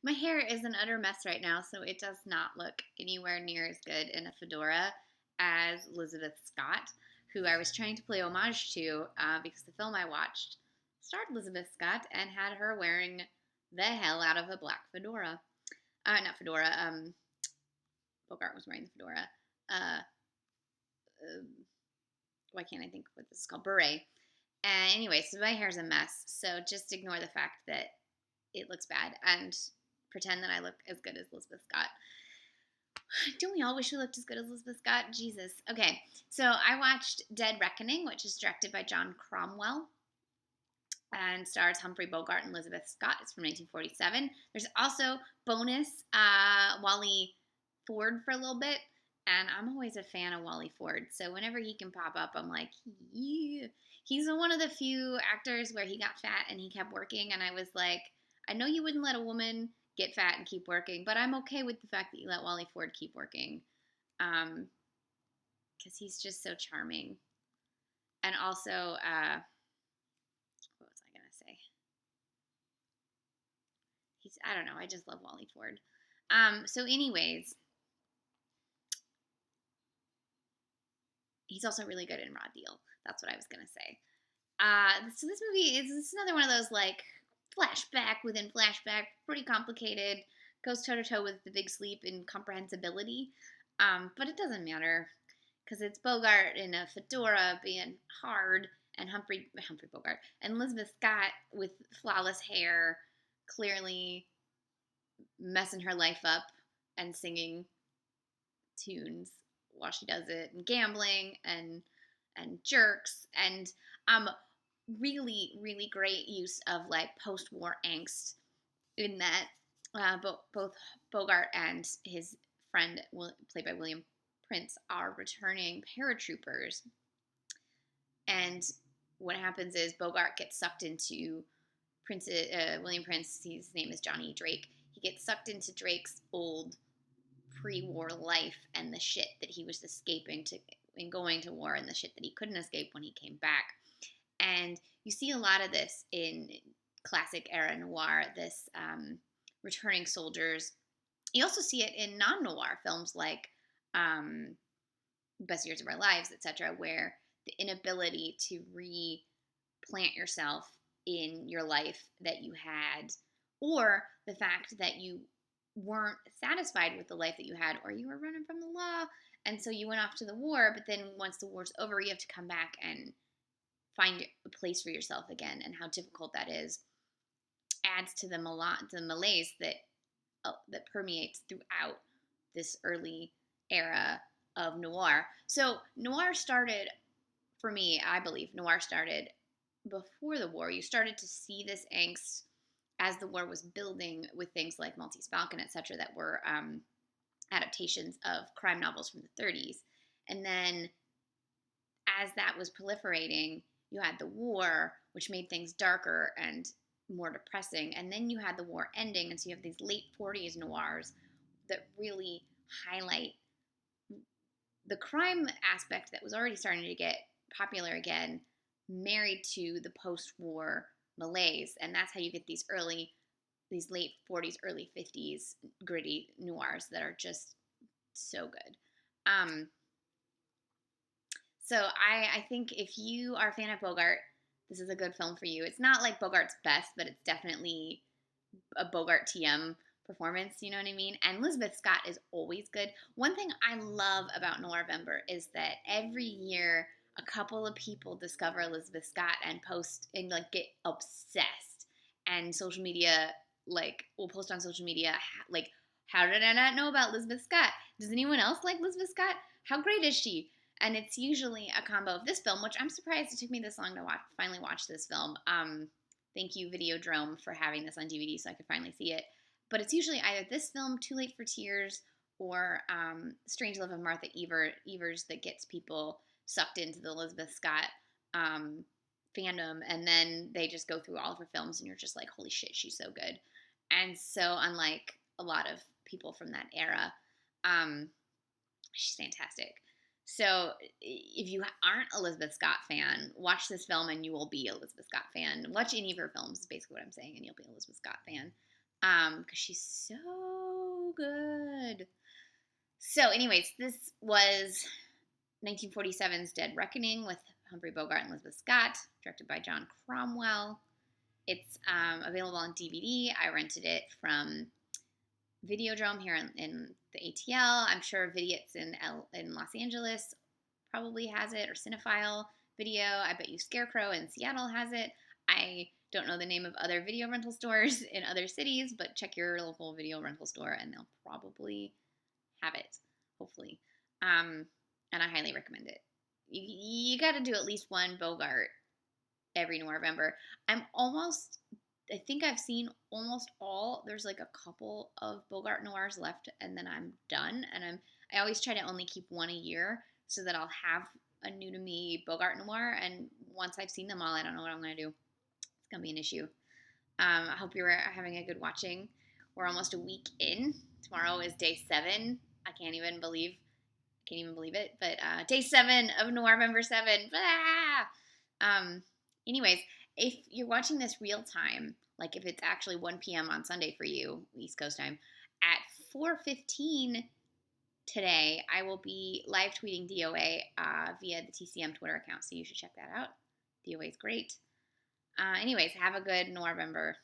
My hair is an utter mess right now, so it does not look anywhere near as good in a fedora as Lizabeth Scott, who I was trying to play homage to because the film I watched starred Elizabeth Scott and had her wearing the hell out of a black fedora. Not fedora. Bogart was wearing the fedora. Uh, uh, why can't I think what this is called? Beret. And anyway, so my hair's a mess. So just ignore the fact that it looks bad and pretend that I look as good as Elizabeth Scott. Don't we all wish we looked as good as Elizabeth Scott? Jesus. Okay, so I watched Dead Reckoning, which is directed by John Cromwell and stars Humphrey Bogart and Lizabeth Scott. It's from 1947. There's also bonus Wally Ford for a little bit, and I'm always a fan of Wally Ford. So whenever he can pop up, I'm like, yeah. He's one of the few actors where he got fat and he kept working, and I was like, I know you wouldn't let a woman get fat and keep working, but I'm okay with the fact that you let Wally Ford keep working, because he's just so charming. And also, what was I gonna say? I don't know, I just love Wally Ford. So anyways, he's also really good in Raw Deal. That's what I was gonna say. So this movie is another one of those like flashback within flashback, pretty complicated, goes toe to toe with The Big Sleep in comprehensibility. But it doesn't matter because it's Bogart in a fedora being hard, and Humphrey Bogart and Elizabeth Scott with flawless hair, clearly messing her life up and singing tunes while she does it, and gambling and jerks, and really great use of like post-war angst in that both Bogart and his friend, played by William Prince, are returning paratroopers. And what happens is Bogart gets sucked into William Prince. His name is Johnny Drake. He gets sucked into Drake's old pre-war life and the shit that he was escaping to in going to war, and the shit that he couldn't escape when he came back. And you see a lot of this in classic era noir, this returning soldiers. You also see it in non-noir films like Best Years of Our Lives, etc., where the inability to replant yourself in your life that you had, or the fact that you weren't satisfied with the life that you had, or you were running from the law, and so you went off to the war, but then once the war's over, you have to come back and find a place for yourself again, and how difficult that is, adds to the malaise that permeates throughout this early era of noir. So noir started, for me, I believe noir started before the war. You started to see this angst as the war was building with things like Maltese Falcon, etc., that were adaptations of crime novels from the 30s. And then as that was proliferating, you had the war, which made things darker and more depressing. And then you had the war ending, and so you have these late 40s noirs that really highlight the crime aspect that was already starting to get popular again, married to the post-war malaise. And that's how you get these late 40s, early 50s gritty noirs that are just so good. So I think if you are a fan of Bogart, this is a good film for you. It's not like Bogart's best, but it's definitely a Bogart TM performance, you know what I mean? And Elizabeth Scott is always good. One thing I love about Noirvember is that every year a couple of people discover Elizabeth Scott and post and like get obsessed. And social media, like, will post on social media like, how did I not know about Elizabeth Scott? Does anyone else like Elizabeth Scott? How great is she? And it's usually a combo of this film, which I'm surprised it took me this long to finally watch this film. Thank you, Videodrome, for having this on DVD so I could finally see it. But it's usually either this film, Too Late for Tears, or Strange Love of Martha Evers that gets people sucked into the Elizabeth Scott fandom, and then they just go through all of her films, and you're just like, holy shit, she's so good. And so unlike a lot of people from that era, she's fantastic. So if you aren't a Elizabeth Scott fan, watch this film and you will be a Elizabeth Scott fan. Watch any of her films is basically what I'm saying, and you'll be an Elizabeth Scott fan. because she's so good. So, anyways, this was 1947's Dead Reckoning with Humphrey Bogart and Lizabeth Scott, directed by John Cromwell. It's available on DVD. I rented it from Videodrome here in the ATL. I'm sure Vidiot's in Los Angeles probably has it, or Cinephile Video. I bet you Scarecrow in Seattle has it. I don't know the name of other video rental stores in other cities, but check your local video rental store and they'll probably have it, hopefully. And I highly recommend it. You got to do at least one Bogart every Noirvember. I think I've seen almost all. There's like a couple of Bogart noirs left, and then I'm done. And I always try to only keep one a year so that I'll have a new to me Bogart noir. And once I've seen them all, I don't know what I'm gonna do. It's gonna be an issue. I hope you're having a good watching. We're almost a week in. Tomorrow is day 7. I can't even believe it. But day 7 of Noirvember 7. Anyways, if you're watching this real time, like if it's actually 1 p.m. on Sunday for you, East Coast time, at 4:15 today, I will be live tweeting DOA via the TCM Twitter account, so you should check that out. DOA is great. Anyways, have a good Noirvember.